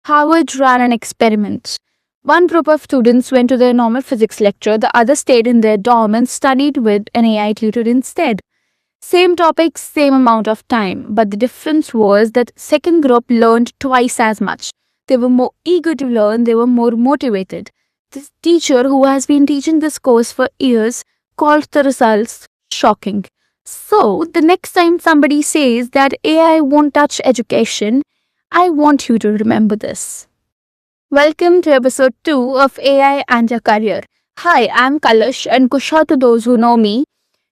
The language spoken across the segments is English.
Harvard ran an experiment. One group of students went to their normal physics lecture, the other stayed in their dorm and studied with an AI tutor instead. Same topic, same amount of time, but the difference was that second group learned twice as much. They were more eager to learn, they were more motivated. This teacher, who has been teaching this course for years, called the results shocking. So, the next time somebody says that AI won't touch education, I want you to remember this. Welcome to episode 2 of AI and Your Career. Hi, I'm Kalash, and Kusha to those who know me.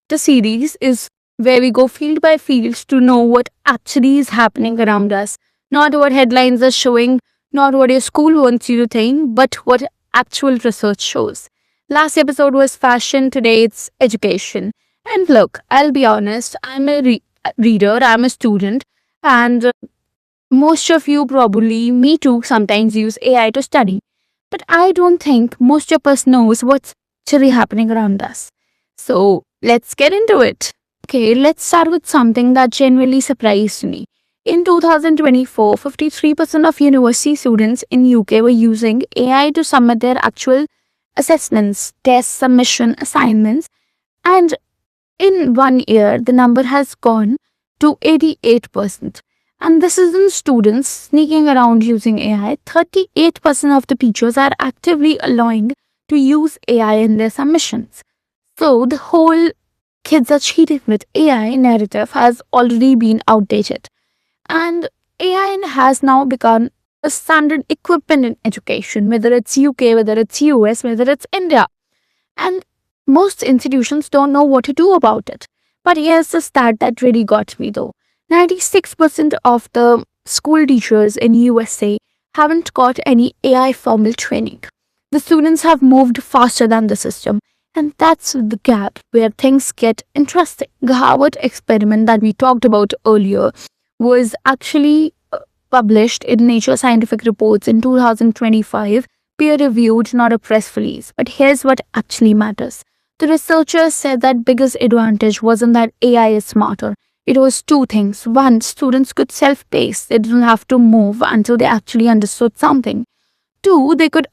The series is where we go field by field to know what actually is happening around us. Not what headlines are showing, not what your school wants you to think, but what actual research shows. Last episode was fashion, today it's education. And look, I'll be honest, I'm a reader, I'm a student, and most of you probably, me too, sometimes use AI to study. But I don't think most of us knows what's actually happening around us. So let's get into it. Okay, let's start with something that genuinely surprised me. In 2024, 53% of university students in UK were using AI to submit their actual assessments, tests, submission, assignments. And in 1 year, the number has gone to 88%. And this isn't students sneaking around using AI. 38% of the teachers are actively allowing to use AI in their submissions. So the whole kids are cheating with AI narrative has already been outdated. And AI has now become a standard equipment in education, whether it's UK, whether it's US, whether it's India. And most institutions don't know what to do about it. But here's the stat that really got me though. 96% of the school teachers in USA haven't got any AI formal training. The students have moved faster than the system. And that's the gap where things get interesting. The Harvard experiment that we talked about earlier was actually published in Nature Scientific Reports in 2025, peer-reviewed, not a press release. But here's what actually matters. The researchers said that biggest advantage wasn't that AI is smarter. It was two things. One, students could self-pace. They didn't have to move until they actually understood something. Two, they could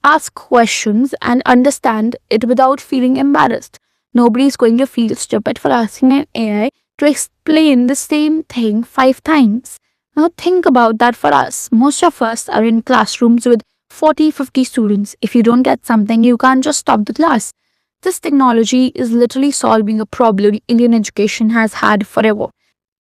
ask questions and understand it without feeling embarrassed. Nobody's going to feel stupid for asking an AI to explain the same thing 5 times. Now think about that for us. Most of us are in classrooms with 40-50 students. If you don't get something, you can't just stop the class. This technology is literally solving a problem Indian education has had forever.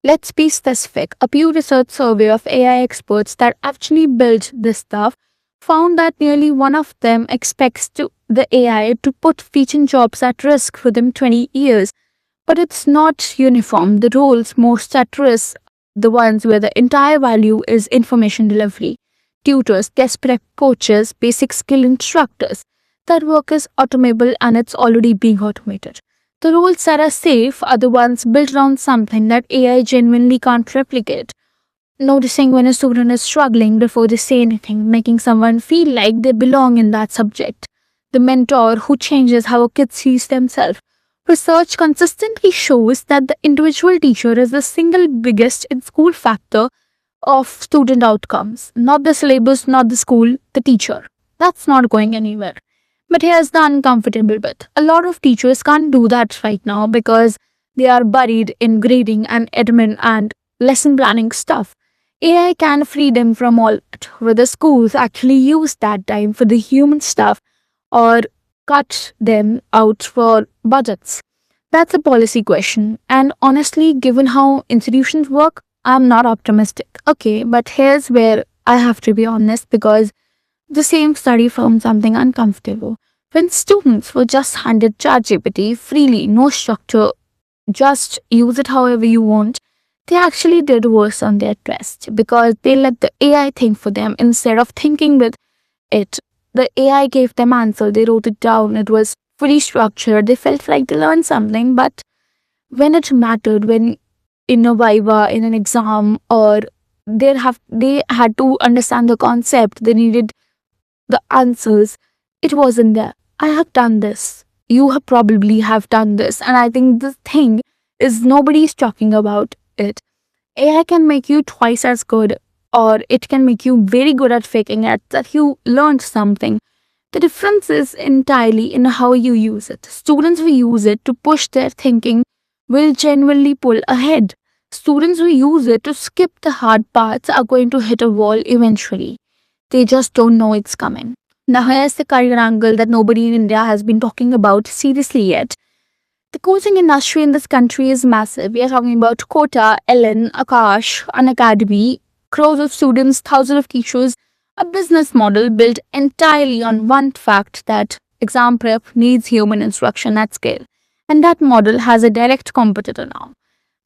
Let's be specific. A Pew Research survey of AI experts that actually built this stuff found that nearly one of them expects the AI to put teaching jobs at risk within 20 years. But it's not uniform. The roles most at risk are the ones where the entire value is information delivery. Tutors, test prep coaches, basic skill instructors. That work is automable and it's already being automated. The roles that are safe are the ones built around something that AI genuinely can't replicate. Noticing when a student is struggling before they say anything, making someone feel like they belong in that subject. The mentor who changes how a kid sees themselves. Research consistently shows that the individual teacher is the single biggest in school factor of student outcomes. Not the syllabus, not the school, the teacher. That's not going anywhere. But here's the uncomfortable bit. A lot of teachers can't do that right now because they are buried in grading and admin and lesson planning stuff. AI can free them from all that, whether schools actually use that time for the human stuff or cut them out for budgets. That's a policy question. And honestly, given how institutions work, I'm not optimistic. Okay, but here's where I have to be honest because the same study found something uncomfortable. When students were just handed ChatGPT freely, no structure, just use it however you want, they actually did worse on their test because they let the AI think for them instead of thinking with it. The AI gave them answer, they wrote it down, it was fully structured, they felt like they learned something, but when it mattered, when in a viva, in an exam, or they had to understand the concept, they needed the answers, it wasn't there. I have done this. You probably have done this. And I think the thing is nobody's talking about it. AI can make you twice as good or it can make you very good at faking it that you learned something. The difference is entirely in how you use it. Students who use it to push their thinking will genuinely pull ahead. Students who use it to skip the hard parts are going to hit a wall eventually. They just don't know it's coming. Now, here's the career angle that nobody in India has been talking about seriously yet. The coaching industry in this country is massive. We are talking about Kota, Ellen, Akash, an academy, crores of students, thousands of teachers, a business model built entirely on one fact that exam prep needs human instruction at scale. And that model has a direct competitor now.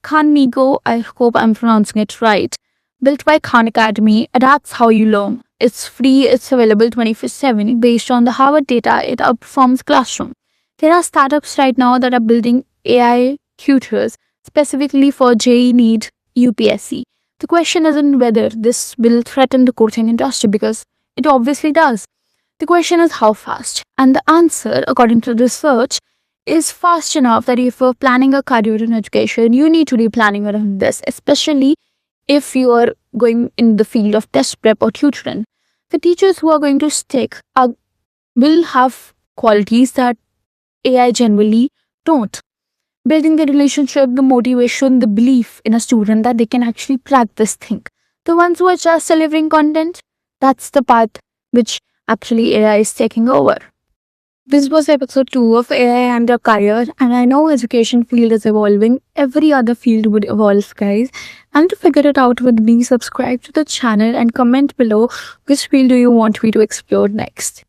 Khan Migo, I hope I'm pronouncing it right, built by Khan Academy, adapts how you learn. It's free, it's available 24/7 based on the Harvard data, it outperforms Classroom. There are startups right now that are building AI tutors specifically for JEE NEET UPSC. The question isn't whether this will threaten the coaching industry, because it obviously does. The question is how fast. And the answer, according to research, is fast enough that if you're planning a career in education, you need to be planning around this, especially if you are going in the field of test prep or tutoring. The teachers who are going to stick will have qualities that AI generally don't. Building the relationship, the motivation, the belief in a student that they can actually crack this thing. The ones who are just delivering content, that's the path which actually AI is taking over. This was episode 2 of AI and your career, and I know education field is evolving. Every other field would evolve, guys. And to figure it out with me, subscribe to the channel and comment below which field do you want me to explore next.